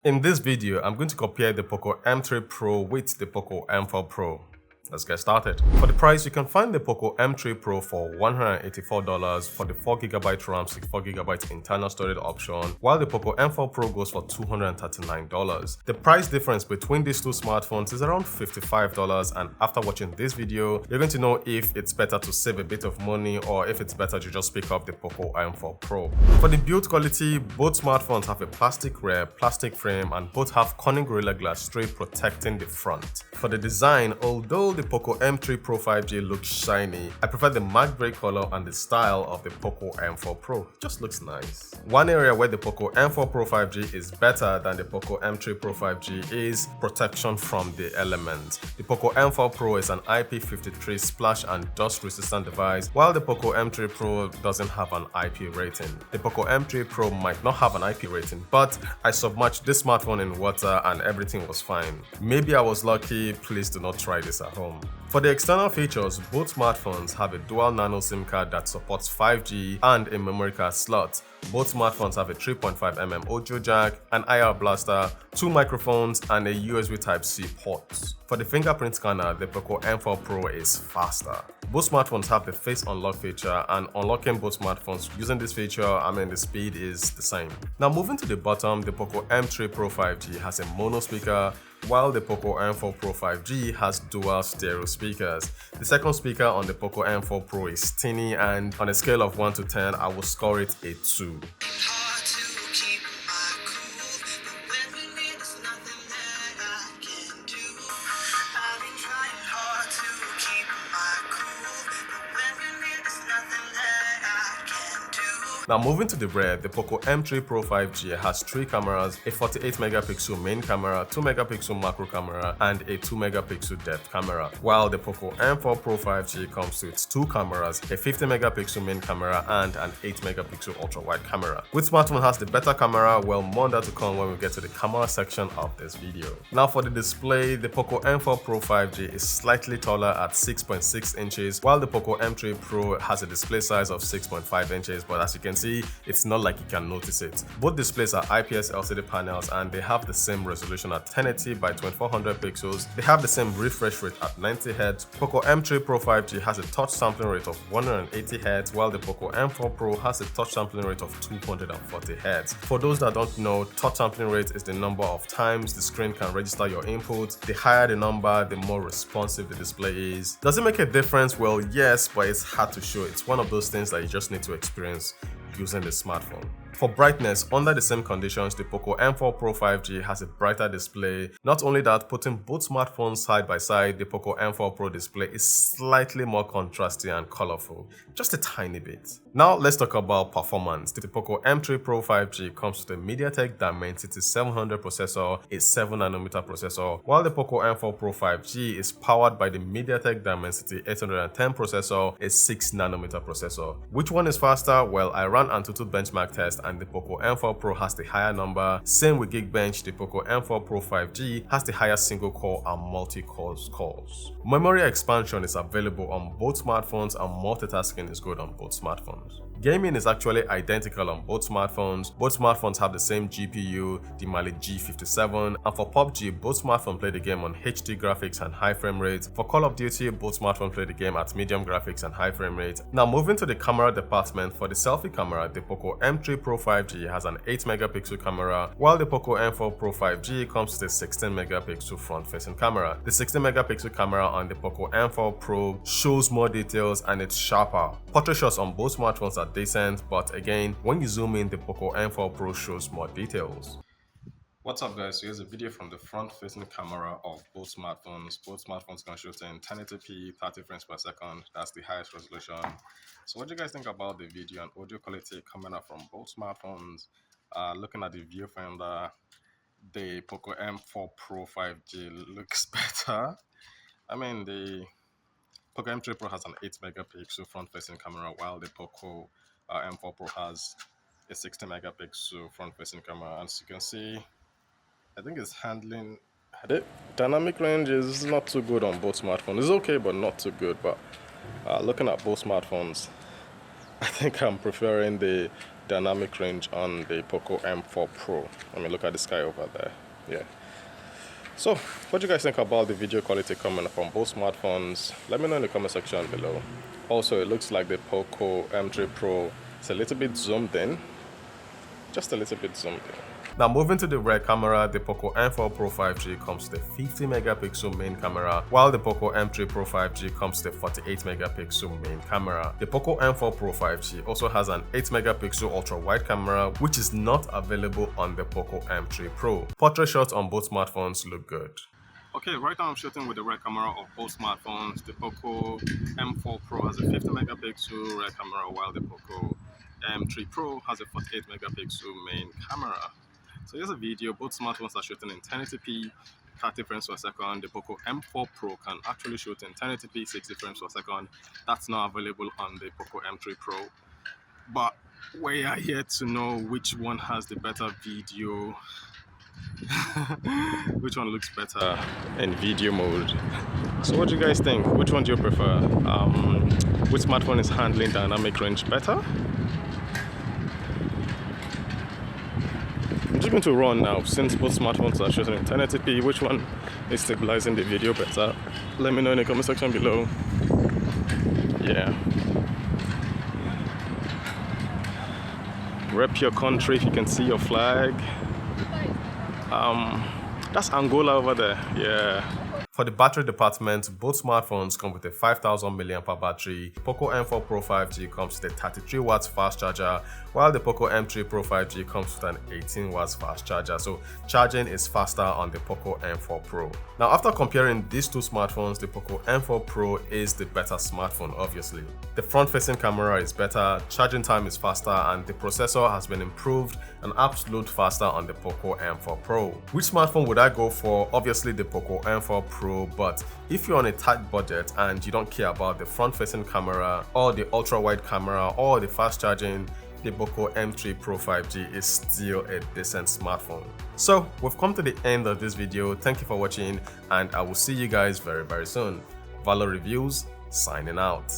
In this video, I'm going to compare the Poco M3 Pro with the Poco M4 Pro. Let's get started. For the price, you can find the Poco M3 Pro for $184 for the 4GB RAM, 64GB internal storage option, while the Poco M4 Pro goes for $239. The price difference between these two smartphones is around $55, and after watching this video, you're going to know if it's better to save a bit of money or if it's better to just pick up the Poco M4 Pro. For the build quality, both smartphones have a plastic rear, plastic frame, and both have Corning Gorilla Glass strip protecting the front. For the design, although the Poco M3 Pro 5G looks shiny, I prefer the matte grey color and the style of the Poco M4 Pro. It just looks nice. One area where the Poco M4 Pro 5G is better than the Poco M3 Pro 5G is protection from the elements. The Poco M4 Pro is an IP53 splash and dust resistant device, while the Poco M3 Pro doesn't have an IP rating. The Poco M3 Pro might not have an IP rating, but I submerged this smartphone in water and everything was fine. Maybe I was lucky. Please do not try this at home. For the external features, both smartphones have a dual nano SIM card that supports 5G and a memory card slot. Both smartphones have a 3.5mm audio jack, an IR blaster, two microphones, and a USB Type-C port. For the fingerprint scanner, the Poco M4 Pro is faster. Both smartphones have the face unlock feature, and unlocking both smartphones using this feature, the speed is the same. Now moving to the bottom, the Poco M3 Pro 5G has a mono speaker, while the Poco M4 Pro 5G has dual stereo speakers. The second speaker on the Poco M4 Pro is tinny, and on a scale of 1 to 10, I will score it a 2. Now moving to the rear, the Poco M3 Pro 5G has 3 cameras, a 48MP main camera, 2MP macro camera, and a 2MP depth camera, while the Poco M4 Pro 5G comes with 2 cameras, a 50MP main camera, and an 8MP ultra-wide camera. Which smartphone has the better camera? Well, more on that to come when we get to the camera section of this video. Now for the display, the Poco M4 Pro 5G is slightly taller at 6.6 inches, while the Poco M3 Pro has a display size of 6.5 inches, but as you can see, it's not like you can notice it. Both displays are IPS LCD panels and they have the same resolution at 1080 by 2400 pixels. They have the same refresh rate at 90Hz. Poco M3 Pro 5G has a touch sampling rate of 180Hz, while the Poco M4 Pro has a touch sampling rate of 240Hz. For those that don't know, touch sampling rate is the number of times the screen can register your input. The higher the number, the more responsive the display is. Does it make a difference? Well, yes, but it's hard to show. It's one of those things that you just need to experience using the smartphone. For brightness, under the same conditions, the Poco M4 Pro 5G has a brighter display. Not only that, putting both smartphones side by side, the Poco M4 Pro display is slightly more contrasty and colorful, just a tiny bit. Now let's talk about performance. The Poco M3 Pro 5G comes with a MediaTek Dimensity 700 processor, a 7nm processor, while the Poco M4 Pro 5G is powered by the MediaTek Dimensity 810 processor, a 6nm processor. Which one is faster? Well, I ran Antutu benchmark test and the Poco M4 Pro has the higher number. Same with Geekbench, the Poco M4 Pro 5G has the higher single core and multi-core scores. Memory expansion is available on both smartphones and multitasking is good on both smartphones. Gaming is actually identical on both smartphones. Both smartphones have the same GPU, the Mali G57, and for PUBG, both smartphones play the game on HD graphics and high frame rate. For Call of Duty, both smartphones play the game at medium graphics and high frame rate. Now moving to the camera department, for the selfie camera, the Poco M3 Pro 5G has an 8MP camera, while the Poco M4 Pro 5G comes with a 16MP front-facing camera. The 16MP camera on the Poco M4 Pro shows more details and it's sharper. Portrait shots on both smartphones are decent, but again, when you zoom in, the Poco M4 Pro shows more details. What's up guys, so here's a video from the front-facing camera of both smartphones. Both smartphones can shoot in 1080p, 30 frames per second, that's the highest resolution. So what do you guys think about the video and audio quality coming out from both smartphones? Looking at the viewfinder, the Poco M4 Pro 5G looks better. The Poco M3 Pro has an 8MP front-facing camera, while the Poco M4 Pro has a 60MP front-facing camera. As you can see, I think it's handling. The dynamic range is not too good on both smartphones. It's okay, but not too good. But looking at both smartphones, I think I'm preferring the dynamic range on the Poco M4 Pro. I mean, look at the sky over there. Yeah. So, what do you guys think about the video quality coming from both smartphones? Let me know in the comment section below. Also, it looks like the Poco M3 Pro is a little bit zoomed in. Just a little bit zoomed in. Now moving to the rear camera, the Poco M4 Pro 5G comes with a 50 megapixel main camera, while the Poco M3 Pro 5G comes with a 48 megapixel main camera. The Poco M4 Pro 5G also has an 8 megapixel ultra wide camera, which is not available on the Poco M3 Pro. Portrait shots on both smartphones look good. Okay, right now I'm shooting with the rear camera of both smartphones. The Poco M4 Pro has a 50 megapixel rear camera, while the Poco M3 Pro has a 48 megapixel main camera. So here's a video. Both smartphones are shooting in 1080p, 30 frames per second. The Poco M4 Pro can actually shoot in 1080p, 60 frames per second. That's not available on the Poco M3 Pro. But we are here to know which one has the better video. Which one looks better in video mode. So what do you guys think? Which one do you prefer? Which smartphone is handling dynamic range better? I'm just going to run now. Since both smartphones are shooting in 1080p, which one is stabilizing the video better? Let me know in the comment section below. Yeah. Rep your country if you can see your flag. That's Angola over there. Yeah. For the battery department, both smartphones come with a 5000 mAh battery. Poco M4 Pro 5G comes with a 33 watts fast charger, while the Poco M3 Pro 5G comes with an 18 watts fast charger. So charging is faster on the Poco M4 Pro. Now, after comparing these two smartphones, the Poco M4 Pro is the better smartphone, obviously. The front-facing camera is better, charging time is faster, and the processor has been improved and absolute faster on the Poco M4 Pro. Which smartphone would I go for? Obviously the Poco M4 Pro, but if you're on a tight budget and you don't care about the front-facing camera or the ultra-wide camera or the fast charging, the Poco M3 Pro 5G is still a decent smartphone. So we've come to the end of this video. Thank you for watching, and I will see you guys very soon. Valor Reviews signing out.